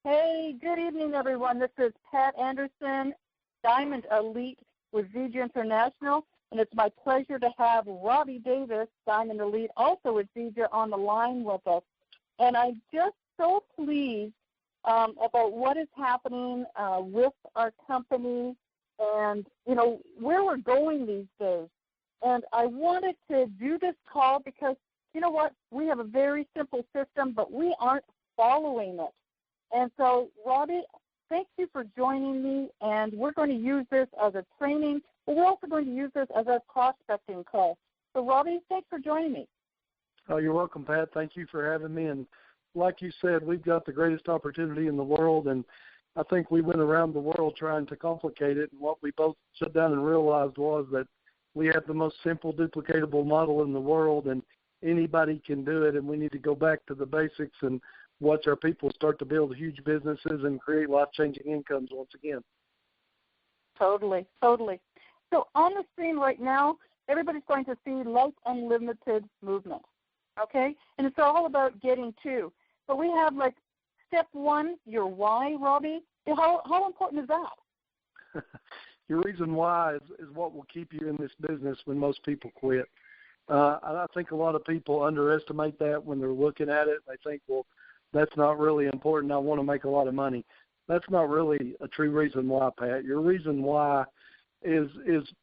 Hey, good evening, everyone. This is Pat Anderson, Diamond Elite with ZG International, and it's my pleasure to have Robbie Davis, Diamond Elite, also with ZG, on the line with us. And I'm just so pleased about what is happening with our company and, you know, where we're going these days. And I wanted to do this call because, you know what, we have a very simple system, but we aren't following it. And so, Robbie, thank you for joining me, and we're going to use this as a training, but we're also going to use this as a prospecting call. So, Robbie, thanks for joining me. Oh, you're welcome, Pat. Thank you for having me. And like you said, we've got the greatest opportunity in the world, and I think we went around the world trying to complicate it, and what we both sat down and realized was that we have the most simple duplicatable model in the world, and anybody can do it, and we need to go back to the basics and watch our people start to build huge businesses and create life-changing incomes once again. Totally, totally. So on the screen right now, everybody's going to see Life Unlimited movement, okay? And it's all about getting to. But we have, like, step one, your why, Robbie. How important is that? Your reason why is what will keep you in this business when most people quit. I think a lot of people underestimate that when they're looking at it. They think, well, that's not really important. I want to make a lot of money. That's not really a true reason why, Pat. Your reason why is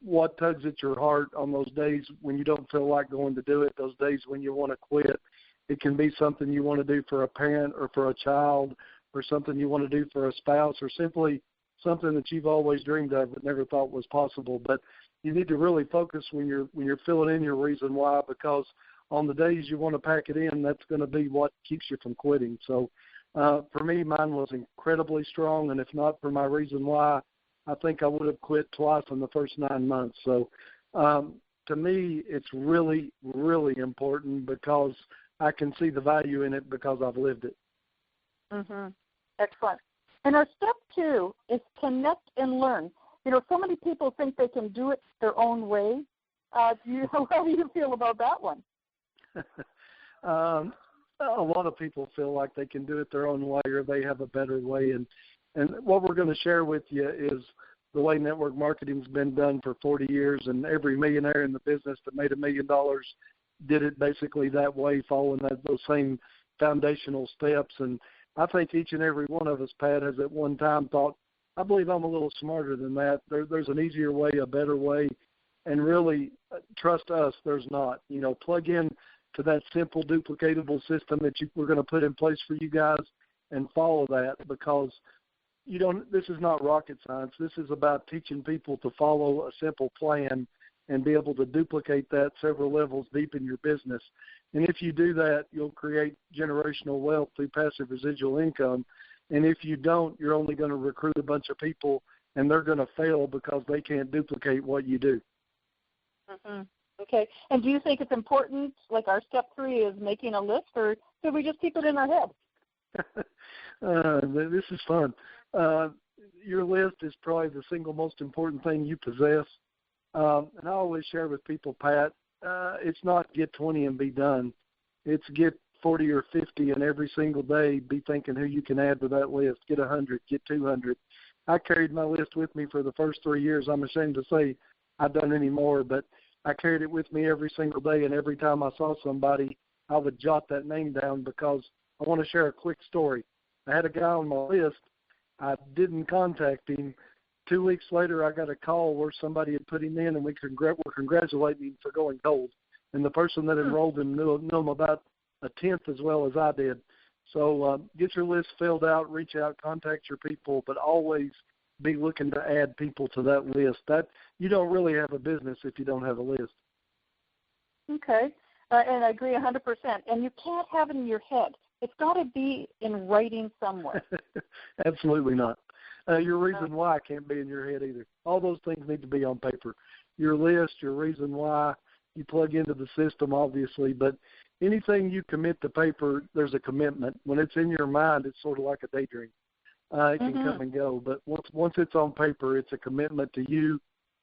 what tugs at your heart on those days when you don't feel like going to do it, those days when you want to quit. It can be something you want to do for a parent or for a child, or something you want to do for a spouse, or simply something that you've always dreamed of but never thought was possible. But you need to really focus when you're filling in your reason why, because on the days you want to pack it in, that's going to be what keeps you from quitting. So for me, mine was incredibly strong, and if not for my reason why, I think I would have quit twice in the first 9 months. So to me, it's really, really important because I can see the value in it because I've lived it. Mm-hmm. Excellent. And our step two is connect and learn. You know, so many people think they can do it their own way. How do you feel about that one? A lot of people feel like they can do it their own way or they have a better way. And what we're going to share with you is the way network marketing's been done for 40 years, and every millionaire in the business that made $1 million did it basically that way, following those same foundational steps. And I think each and every one of us, Pat, has at one time thought, I believe I'm a little smarter than that. There's an easier way, a better way. And really, trust us, there's not. You know, plug in to that simple duplicatable system that we're going to put in place for you guys and follow that, because this is not rocket science. This is about teaching people to follow a simple plan and be able to duplicate that several levels deep in your business. And if you do that, you'll create generational wealth through passive residual income. And if you don't, you're only going to recruit a bunch of people, and they're going to fail because they can't duplicate what you do. Mm-hmm. Okay. And do you think it's important, like our step three is making a list, or should we just keep it in our head? This is fun. Your list is probably the single most important thing you possess. And I always share with people, Pat, it's not get 20 and be done. It's get 40 or 50, and every single day be thinking who you can add to that list. Get 100, get 200. I carried my list with me for the first 3 years. I'm ashamed to say I've done any more, but I carried it with me every single day, and every time I saw somebody, I would jot that name down because I want to share a quick story. I had a guy on my list. I didn't contact him. 2 weeks later, I got a call where somebody had put him in, and were congratulating him for going gold. And the person that enrolled him knew him about a tenth as well as I did. So get your list filled out, reach out, contact your people, but always be looking to add people to that list. That you don't really have a business if you don't have a list. Okay, and I agree 100%. And you can't have it in your head. It's got to be in writing somewhere. Absolutely not. Your reason why can't be in your head either. All those things need to be on paper. Your list, your reason why, you plug into the system, obviously, but anything you commit to paper, there's a commitment. When it's in your mind, it's sort of like a daydream. It can come and go, but once it's on paper, it's a commitment to you,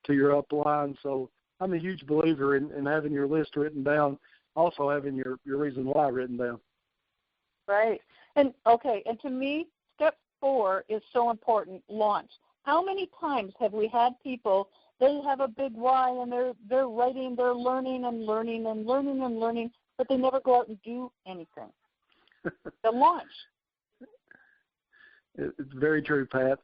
to your upline. So I'm a huge believer in having your list written down, also having your reason why written down. Right. And okay, and to me, step 4 is so important, launch. How many times have we had people, they have a big why and they're writing, they're learning and learning and learning and learning, but they never go out and do anything. The launch. It's very true, Pat.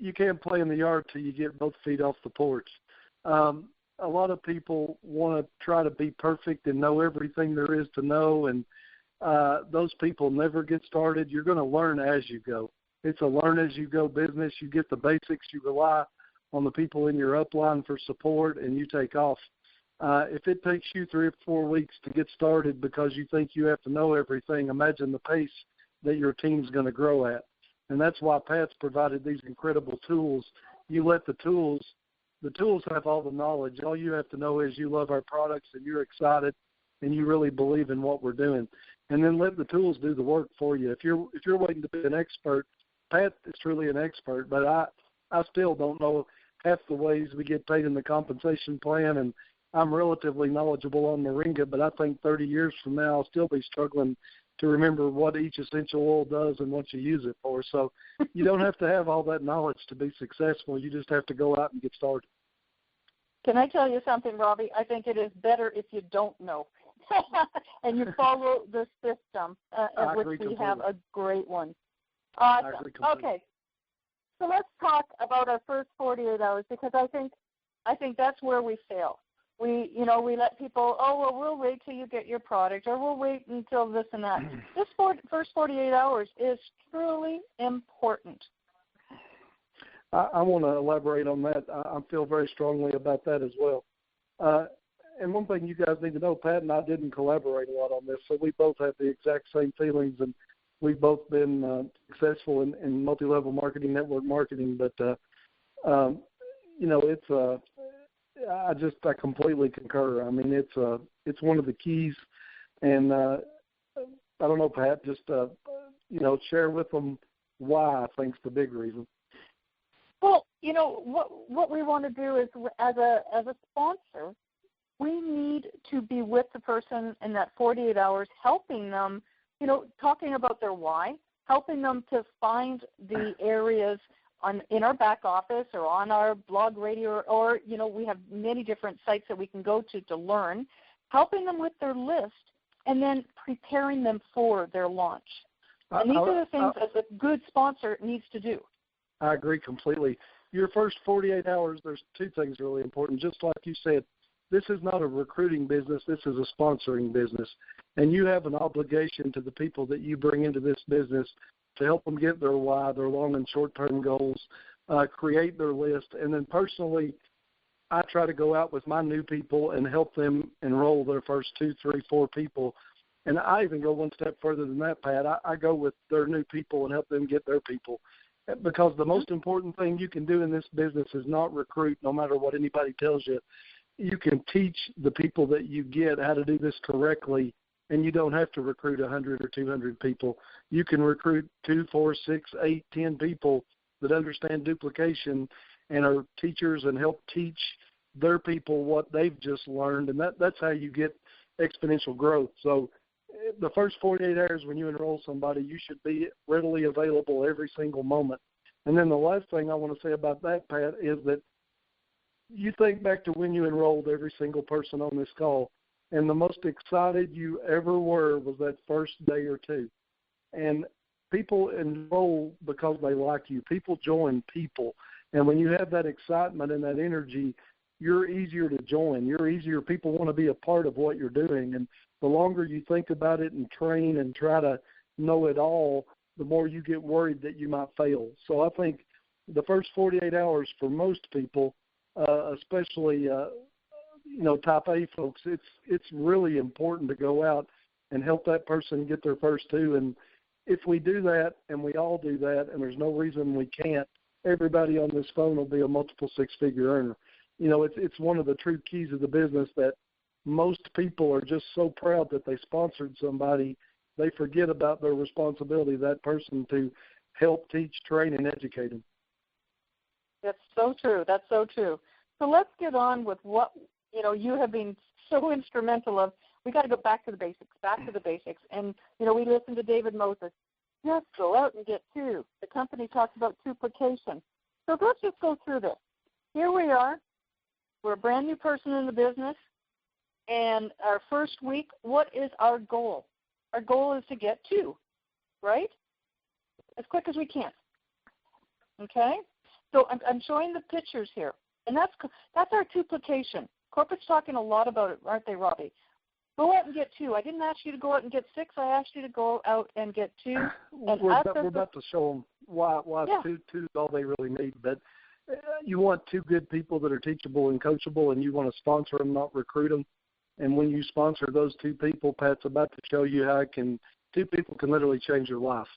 You can't play in the yard till you get both feet off the porch. A lot of people want to try to be perfect and know everything there is to know, and those people never get started. You're going to learn as you go. It's a learn-as-you-go business. You get the basics. You rely on the people in your upline for support, and you take off. If it takes you 3 or 4 weeks to get started because you think you have to know everything, imagine the pace that your team's going to grow at. And that's why Pat's provided these incredible tools. You let the tools have all the knowledge. All you have to know is you love our products and you're excited and you really believe in what we're doing. And then let the tools do the work for you. If you're waiting to be an expert, Pat is truly an expert, but I still don't know half the ways we get paid in the compensation plan, and I'm relatively knowledgeable on Moringa, but I think 30 years from now I'll still be struggling to remember what each essential oil does and what you use it for. So you don't have to have all that knowledge to be successful. You just have to go out and get started. Can I tell you something, Robbie? I think it is better if you don't know and you follow the system, which we have a great one. Awesome. Okay. So let's talk about our first 48 hours, because I think that's where we fail. We let people, we'll wait till you get your product, or we'll wait until this and that. This first 48 hours is truly important. I want to elaborate on that. I feel very strongly about that as well. And one thing you guys need to know, Pat and I didn't collaborate a lot on this, so we both have the exact same feelings, and we've both been successful in multi-level marketing, network marketing. But, I completely concur. I mean, it's one of the keys. And I don't know, Pat, just, share with them why I think's the big reason. Well, what we want to do is, as a sponsor, we need to be with the person in that 48 hours, helping them, talking about their why, helping them to find the areas in our back office or on our blog radio, or we have many different sites that we can go to learn, helping them with their list, and then preparing them for their launch. And these are the things that a good sponsor needs to do. I agree completely. Your first 48 hours, there's 2 things really important. Just like you said, this is not a recruiting business. This is a sponsoring business. And you have an obligation to the people that you bring into this business to help them get their why, their long and short-term goals, create their list. And then personally, I try to go out with my new people and help them enroll their first 2, 3, 4 people. And I even go one step further than that, Pat. I go with their new people and help them get their people. Because the most important thing you can do in this business is not recruit, no matter what anybody tells you. You can teach the people that you get how to do this correctly, and you don't have to recruit 100 or 200 people. You can recruit 2, 4, 6, 8, 10 people that understand duplication and are teachers and help teach their people what they've just learned, and that's how you get exponential growth. So the first 48 hours when you enroll somebody, you should be readily available every single moment. And then the last thing I want to say about that, Pat, is that you think back to when you enrolled every single person on this call, and the most excited you ever were was that first day or 2. And people enroll because they like you. People join people. And when you have that excitement and that energy, you're easier to join. People want to be a part of what you're doing. And the longer you think about it and train and try to know it all, the more you get worried that you might fail. So I think the first 48 hours for most people, especially type A folks, it's really important to go out and help that person get their first 2. And if we do that, and we all do that, and there's no reason we can't, everybody on this phone will be a multiple 6-figure earner. It's one of the true keys of the business that most people are just so proud that they sponsored somebody, they forget about their responsibility, that person, to help teach, train, and educate them. That's so true. That's so true. So let's get on with what, you have been so instrumental of. We got to go back to the basics. And, we listened to David Moses. Just go out and get two. The company talks about duplication. So let's just go through this. Here we are. We're a brand new person in the business. And our first week, what is our goal? Our goal is to get two, right? As quick as we can. Okay? So I'm showing the pictures here. And that's our duplication. Corporate's talking a lot about it, aren't they, Robbie? Go out and get two. I didn't ask you to go out and get six. I asked you to go out and get two. And we're about to show them why two is all they really need. But you want two good people that are teachable and coachable, and you want to sponsor them, not recruit them. And when you sponsor those two people, Pat's about to show you how two people can literally change your life.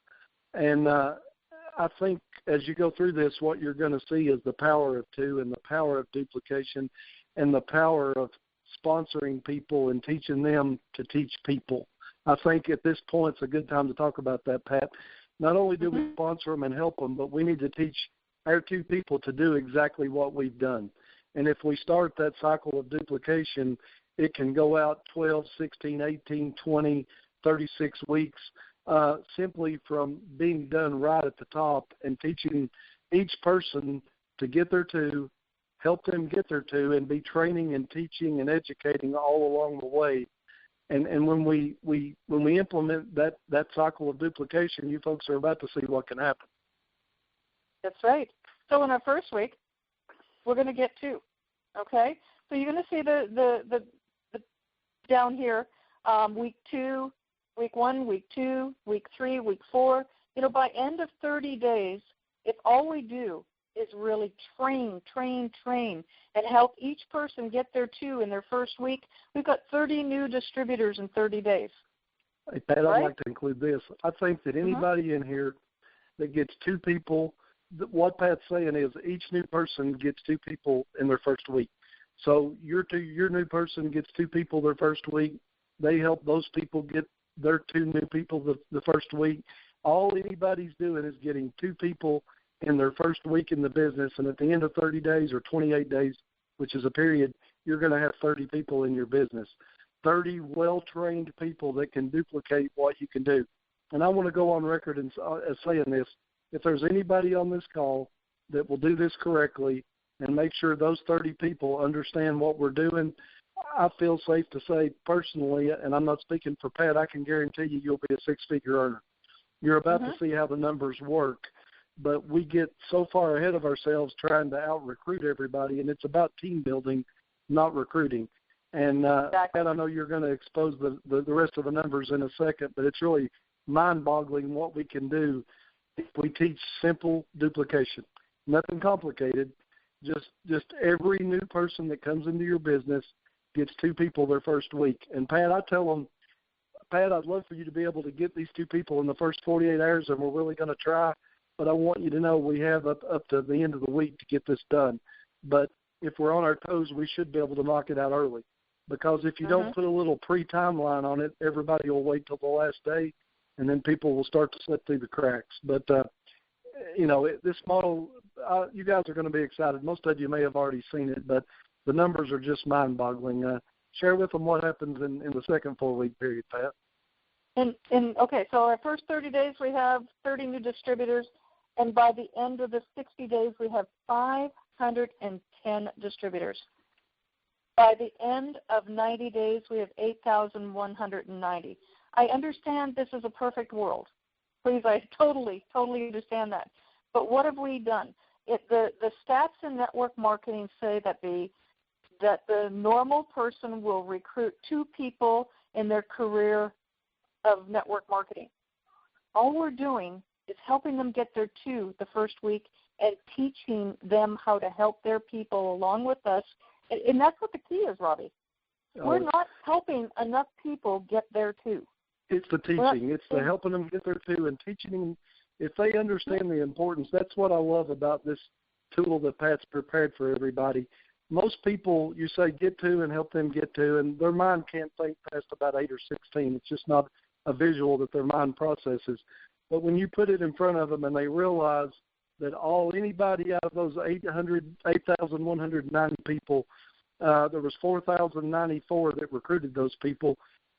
And I think as you go through this, what you're going to see is the power of two and the power of duplication and the power of sponsoring people and teaching them to teach people. I think at this point it's a good time to talk about that, Pat. Not only do we sponsor them and help them, but we need to teach our two people to do exactly what we've done. And if we start that cycle of duplication, it can go out 12, 16, 18, 20, 36 weeks simply from being done right at the top and teaching each person to get their two, help them get their two, and be training and teaching and educating all along the way. And when we implement that cycle of duplication, you folks are about to see what can happen. That's right. So in our first week, we're going to get two. Okay? So you're going to see the down here, week 2, week 1, week 2, week 3, week 4. By end of 30 days, if all we do is really train, and help each person get their two in their first week, we've got 30 new distributors in 30 days. Hey, Pat, right? I'd like to include this. I think that anybody in here that gets two people, what Pat's saying is each new person gets two people in their first week. So your new person gets two people their first week. They help those people get their two new people the first week. All anybody's doing is getting two people in their first week in the business, and at the end of 30 days or 28 days, which is a period, you're going to have 30 people in your business, 30 well-trained people that can duplicate what you can do. And I want to go on record as saying this. If there's anybody on this call that will do this correctly and make sure those 30 people understand what we're doing, I feel safe to say personally, and I'm not speaking for Pat, I can guarantee you'll be a six-figure earner. You're about to see how the numbers work, but we get so far ahead of ourselves trying to out-recruit everybody, and it's about team building, not recruiting. And Pat, I know you're going to expose the rest of the numbers in a second, but it's really mind-boggling what we can do if we teach simple duplication. Nothing complicated. Just every new person that comes into your business gets two people their first week. And Pat, I tell them, Pat, I'd love for you to be able to get these two people in the first 48 hours, and we're really going to try. But I want you to know we have up to the end of the week to get this done. But if we're on our toes, we should be able to knock it out early. Because if you don't put a little pre-timeline on it, everybody will wait till the last day, and then people will start to slip through the cracks. But, this model, you guys are going to be excited. Most of you may have already seen it, but the numbers are just mind-boggling. Share with them what happens in the second 4-week period, Pat. Okay, so our first 30 days we have 30 new distributors, and by the end of the 60 days we have 510 distributors. By the end of 90 days we have 8,190. I understand this is a perfect world. Please, I totally understand that. But what have we done? The stats in network marketing say that the normal person will recruit two people in their career of network marketing. All we're doing is helping them get their two the first week and teaching them how to help their people along with us. And that's what the key is, Robbie. We're not helping enough people get their two. It's the teaching. It's the helping them get their two and teaching them. If they understand the importance, that's what I love about this tool that Pat's prepared for everybody. Most people, you say get to and help them get to, and their mind can't think past about 8 or 16. It's just not a visual that their mind processes. But when you put it in front of them and they realize that anybody out of those 8,109 people, there was 4,094 that recruited those people,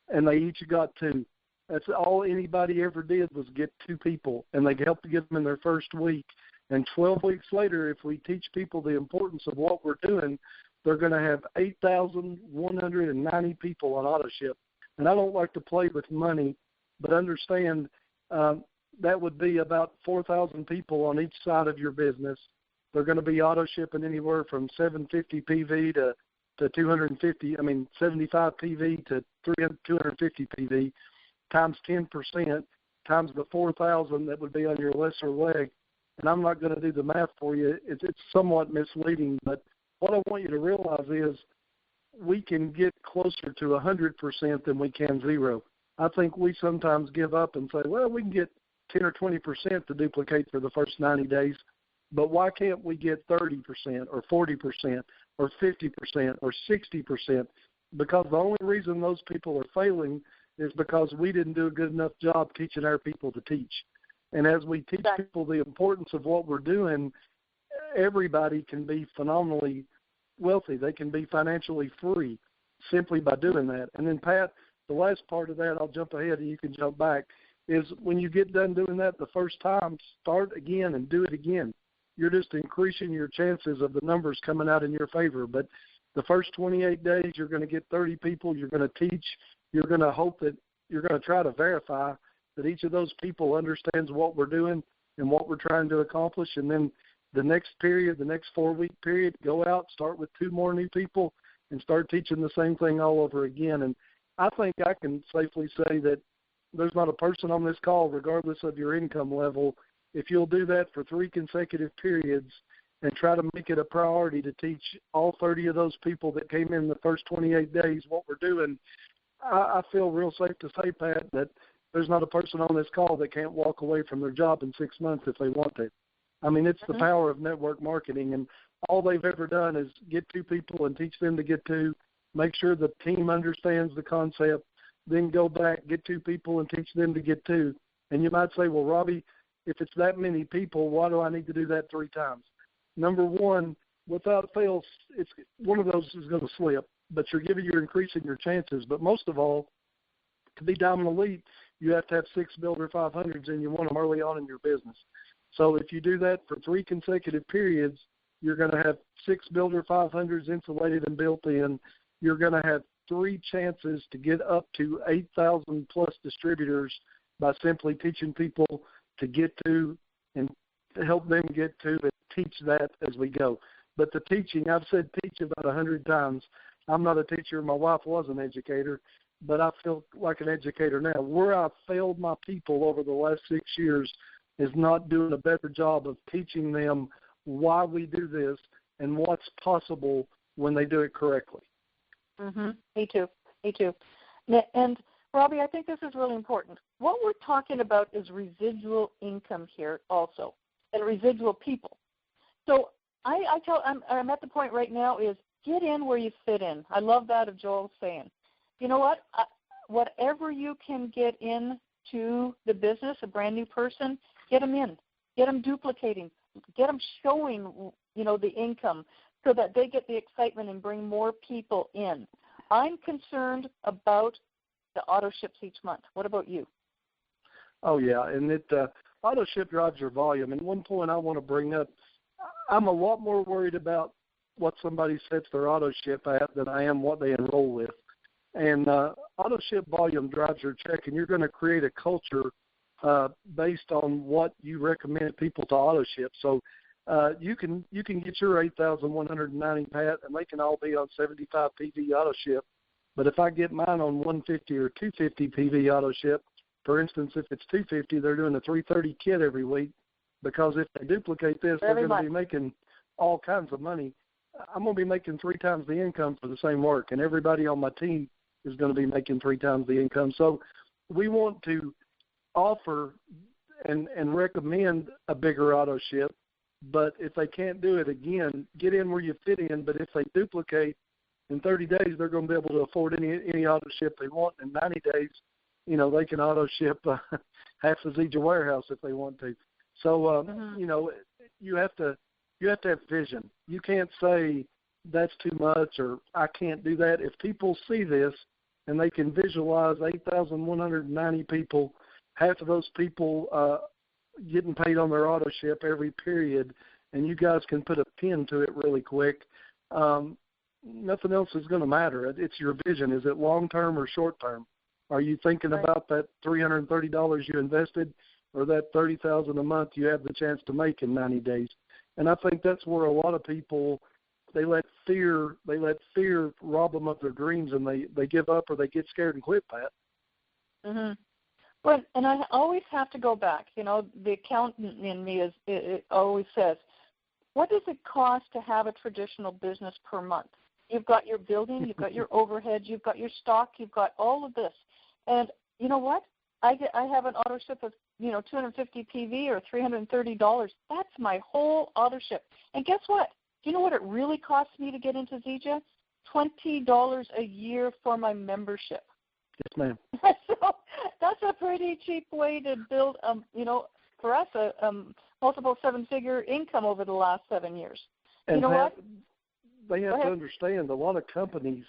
and they each got two. That's all anybody ever did was get 2 people, and they helped to get them in their first week. And 12 weeks later, if we teach people the importance of what we're doing, they're going to have 8,190 people on AutoShip. And I don't like to play with money, but understand that would be about 4,000 people on each side of your business. They're going to be AutoShipping anywhere from 750 PV to 75 PV to 250 PV times 10% times the 4,000 that would be on your lesser leg. And I'm not going to do the math for you. It's somewhat misleading, but what I want you to realize is we can get closer to 100% than we can 0. I think we sometimes give up and say, well, we can get 10 or 20% to duplicate for the first 90 days, but why can't we get 30% or 40% or 50% or 60%? Because the only reason those people are failing is because we didn't do a good enough job teaching our people to teach. And as we teach people the importance of what we're doing, everybody can be phenomenally wealthy. They can be financially free simply by doing that. And then, Pat, the last part of that, I'll jump ahead and you can jump back, is when you get done doing that the first time, start again and do it again. You're just increasing your chances of the numbers coming out in your favor. But the first 28 days, you're going to get 30 people. You're going to teach. You're going to hope that you're going to try to verify that each of those people understands what we're doing and what we're trying to accomplish. And then the next period, the next 4-week period, go out, start with 2 more new people, and start teaching the same thing all over again. And I think I can safely say that there's not a person on this call, regardless of your income level, if you'll do that for 3 consecutive periods and try to make it a priority to teach all 30 of those people that came in the first 28 days what we're doing, I feel real safe to say, Pat, that there's not a person on this call that can't walk away from their job in 6 months if they want to. I mean, it's the power of network marketing, and all they've ever done is get 2 people and teach them to get 2, make sure the team understands the concept, then go back, get 2 people and teach them to get 2. And you might say, well, Robbie, if it's that many people, why do I need to do that 3 times? Number one, without fail, it's one of those is going to slip, but you're increasing your chances. But most of all, to be Diamond Elite, you have to have 6 Builder 500s, and you want them early on in your business. So if you do that for 3 consecutive periods, you're going to have 6 Builder 500s insulated and built in. You're going to have 3 chances to get up to 8,000 plus distributors by simply teaching people to get to and to help them get to and teach that as we go. But the teaching, I've said teach about 100 times. I'm not a teacher. My wife was an educator, but I feel like an educator now. Where I've failed my people over the last 6 years is not doing a better job of teaching them why we do this and what's possible when they do it correctly. Me too. And, Robbie, I think this is really important. What we're talking about is residual income here also, and residual people. So I'm at the point right now is get in where you fit in. I love that of Joel saying, you know what, whatever you can get into the business, a brand new person, get them in, get them duplicating, get them showing, the income so that they get the excitement and bring more people in. I'm concerned about the auto ships each month. What about you? Oh, yeah, and auto ship drives your volume. And one point I want to bring up, I'm a lot more worried about what somebody sets their auto ship at than I am what they enroll with. And auto ship volume drives your check, and you're going to create a culture based on what you recommend people to auto ship. So you can get your 8,190, Pat, and they can all be on 75 PV auto ship. But if I get mine on 150 or 250 PV auto ship, for instance, if it's 250, they're doing a 330 kit every week, because if they duplicate this, they're going to be making all kinds of money. I'm going to be making 3 times the income for the same work, and everybody on my team is going to be making 3 times the income. So we want to offer and recommend a bigger auto ship, but if they can't do it, again, get in where you fit in. But if they duplicate, in 30 days, they're going to be able to afford any auto ship they want. In 90 days, they can auto ship half the Zija warehouse if they want to. So, you have to have vision. You can't say that's too much or I can't do that. If people see this, and they can visualize 8,190 people, half of those people getting paid on their auto ship every period, and you guys can put a pin to it really quick, nothing else is going to matter. It's your vision. Is it long-term or short-term? Are you thinking about that $330 you invested, or that $30,000 a month you have the chance to make in 90 days? And I think that's where a lot of people, they let fear rob them of their dreams, and they give up or they get scared and quit, Pat. Mm-hmm. Well, and I always have to go back. You know, the accountant in me it always says, what does it cost to have a traditional business per month? You've got your building, you've got your overhead, you've got your stock, you've got all of this. And you know what? I have an auto ship of, 250 PV or $330. That's my whole auto ship. And guess what? Do you know what it really costs me to get into Zija? $20 a year for my membership. Yes, ma'am. So that's a pretty cheap way to build, for us, a multiple seven-figure income over the last 7 years. And you know Pat, what? They have to understand a lot of companies,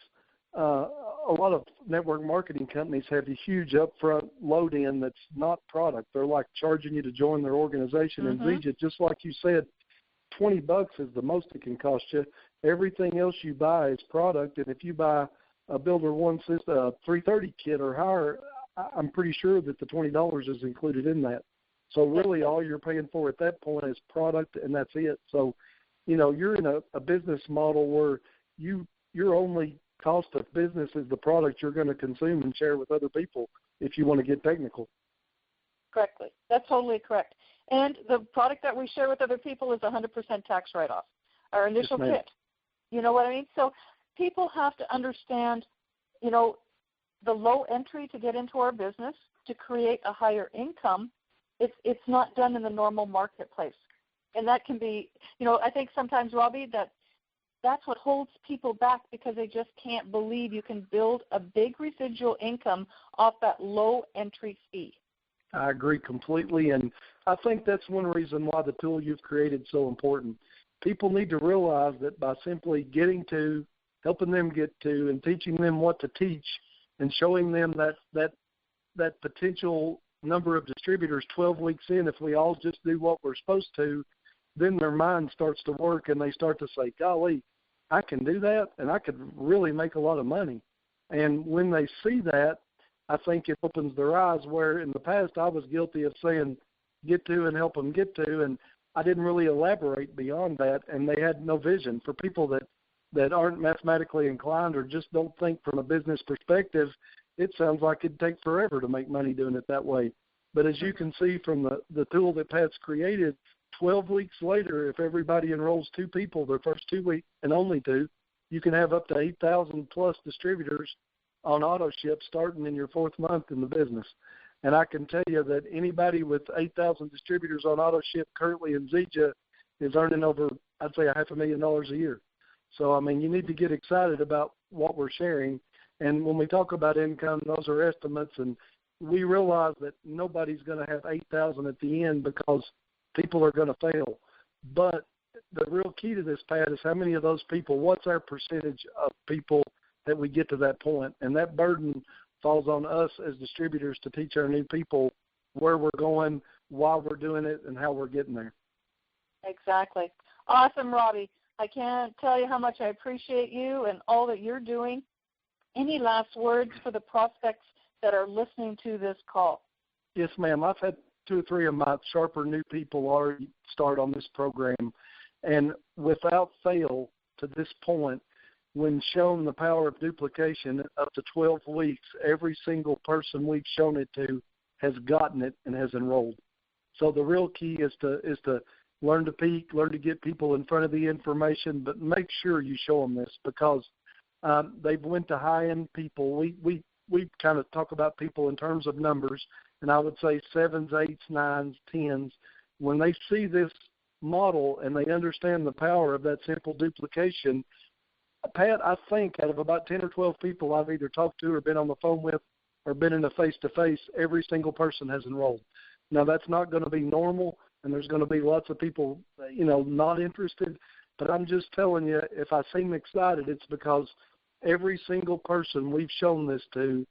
a lot of network marketing companies have a huge upfront load-in that's not product. They're like charging you to join their organization. Mm-hmm. And Zija, just like you said, $20 is the most it can cost you. Everything else you buy is product, and if you buy a Builder One system, a 330 kit or higher, I'm pretty sure that the $20 is included in that. So really all you're paying for at that point is product, and that's it. So, you're in a business model where your only cost of business is the product you're going to consume and share with other people if you want to get technical. Correctly. That's totally correct. And the product that we share with other people is 100% tax write-off, our initial kit. You know what I mean? So people have to understand, the low entry to get into our business, to create a higher income. It's not done in the normal marketplace. And that can be, I think sometimes, Robbie, that's what holds people back, because they just can't believe you can build a big residual income off that low entry fee. I agree completely, and I think that's one reason why the tool you've created is so important. People need to realize that by simply getting to, helping them get to, and teaching them what to teach, and showing them that potential number of distributors 12 weeks in, if we all just do what we're supposed to, then their mind starts to work, and they start to say, golly, I can do that, and I could really make a lot of money. And when they see that, I think it opens their eyes, where in the past I was guilty of saying get to and help them get to, and I didn't really elaborate beyond that, and they had no vision. For people that aren't mathematically inclined or just don't think from a business perspective, it sounds like it'd take forever to make money doing it that way. But as you can see from the tool that Pat's created, 12 weeks later, if everybody enrolls 2 people their first 2 weeks, and only 2, you can have up to 8,000 plus distributors on auto ship starting in your 4th month in the business. And I can tell you that anybody with 8,000 distributors on auto ship currently in Zija is earning over, I'd say, $500,000 a year. So, I mean, you need to get excited about what we're sharing. And when we talk about income, those are estimates, and we realize that nobody's going to have 8,000 at the end because people are going to fail. But the real key to this, Pat, is how many of those people, what's our percentage of people that we get to that point? And that burden falls on us as distributors to teach our new people where we're going, why we're doing it, and how we're getting there. Exactly. Awesome, Robbie. I can't tell you how much I appreciate you and all that you're doing. Any last words for the prospects that are listening to this call? Yes, ma'am. I've had 2 or 3 of my sharper new people already start on this program. And without fail, to this point, when shown the power of duplication up to 12 weeks, every single person we've shown it to has gotten it and has enrolled. So the real key is to learn to peak, learn to get people in front of the information, but make sure you show them this, because they've went to high-end people. We kind of talk about people in terms of numbers, and I would say 7s, 8s, 9s, 10s. When they see this model and they understand the power of that simple duplication, Pat, I think out of about 10 or 12 people I've either talked to or been on the phone with or been in a face-to-face, every single person has enrolled. Now, that's not going to be normal, and there's going to be lots of people, not interested. But I'm just telling you, if I seem excited, it's because every single person we've shown this to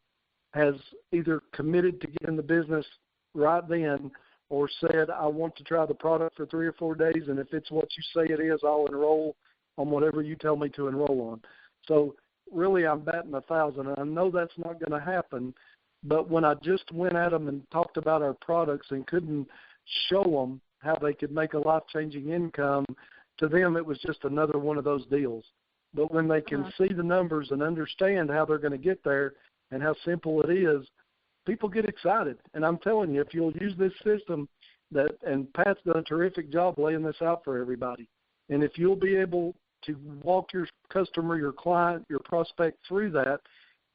has either committed to get in the business right then or said, I want to try the product for 3 or 4 days, and if it's what you say it is, I'll enroll on whatever you tell me to enroll on. So really I'm batting 1,000, and I know that's not going to happen, but when I just went at them and talked about our products and couldn't show them how they could make a life-changing income, to them it was just another one of those deals. But when they can see the numbers and understand how they're going to get there and how simple it is, people get excited. And I'm telling you, if you'll use this system, and Pat's done a terrific job laying this out for everybody, and if you'll be able to walk your customer, your client, your prospect through that,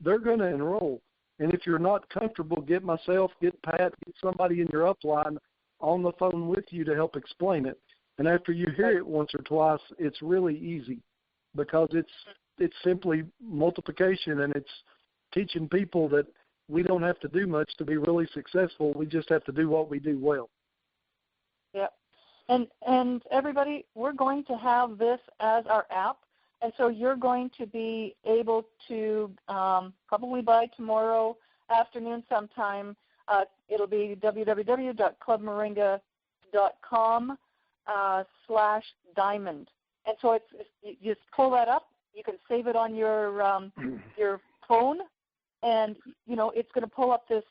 they're going to enroll. And if you're not comfortable, get myself, get Pat, get somebody in your upline on the phone with you to help explain it. And after you hear it once or twice, it's really easy because it's simply multiplication, and it's teaching people that we don't have to do much to be really successful. We just have to do what we do well. Yep. And everybody, we're going to have this as our app, and so you're going to be able to probably by tomorrow afternoon sometime. It'll be www.clubmoringa.com/diamond. And so you just pull that up. You can save it on your phone, and it's going to pull up this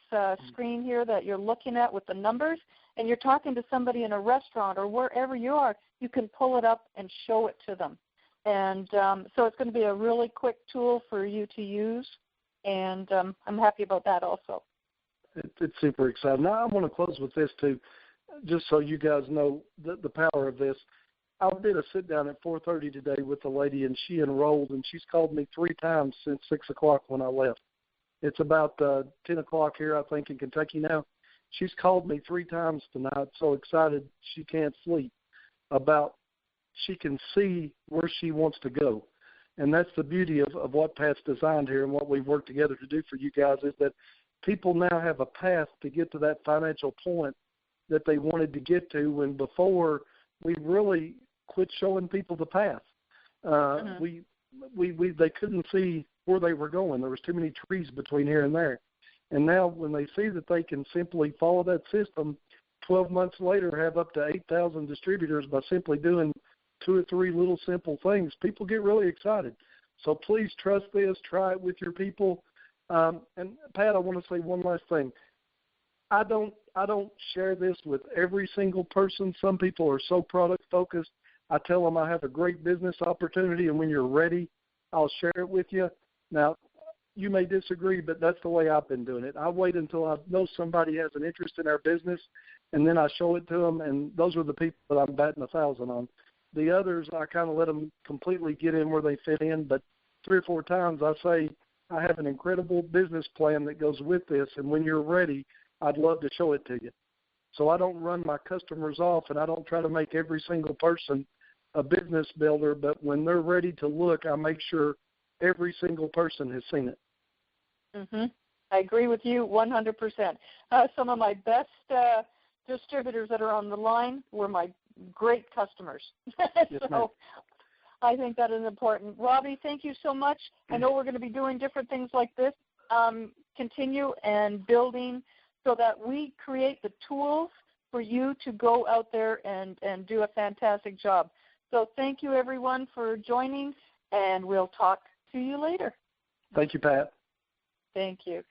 screen here that you're looking at with the numbers. And you're talking to somebody in a restaurant or wherever you are. You can pull it up and show it to them. And so it's going to be a really quick tool for you to use, and I'm happy about that also. It's super exciting. Now I want to close with this too, just so you guys know the power of this. I did a sit-down at 4:30 today with a lady, and she enrolled, and she's called me 3 times since 6 o'clock when I left. It's about 10 o'clock here, I think, in Kentucky now. She's called me 3 times tonight, so excited she can't sleep, about she can see where she wants to go. And that's the beauty of what Pat's designed here and what we've worked together to do for you guys, is that people now have a path to get to that financial point that they wanted to get to, when before we really quit showing people the path. They couldn't see where they were going. There was too many trees between here and there. And now when they see that they can simply follow that system, 12 months later have up to 8,000 distributors by simply doing 2 or 3 little simple things, people get really excited. So please trust this. Try it with your people. And Pat, I want to say one last thing. I don't share this with every single person. Some people are so product focused. I tell them I have a great business opportunity, and when you're ready, I'll share it with you. Now, you may disagree, but that's the way I've been doing it. I wait until I know somebody has an interest in our business, and then I show it to them, and those are the people that I'm batting 1,000 on. The others, I kind of let them completely get in where they fit in, but 3 or 4 times I say, I have an incredible business plan that goes with this, and when you're ready, I'd love to show it to you. So I don't run my customers off, and I don't try to make every single person a business builder, but when they're ready to look, I make sure every single person has seen it. I agree with you 100%. Some of my best distributors that are on the line were my great customers. So I think that is important. Robbie, thank you so much. I know we're going to be doing different things like this. Continue and building so that we create the tools for you to go out there and do a fantastic job. So thank you, everyone, for joining, and we'll talk to you later. Thank you, Pat. Thank you.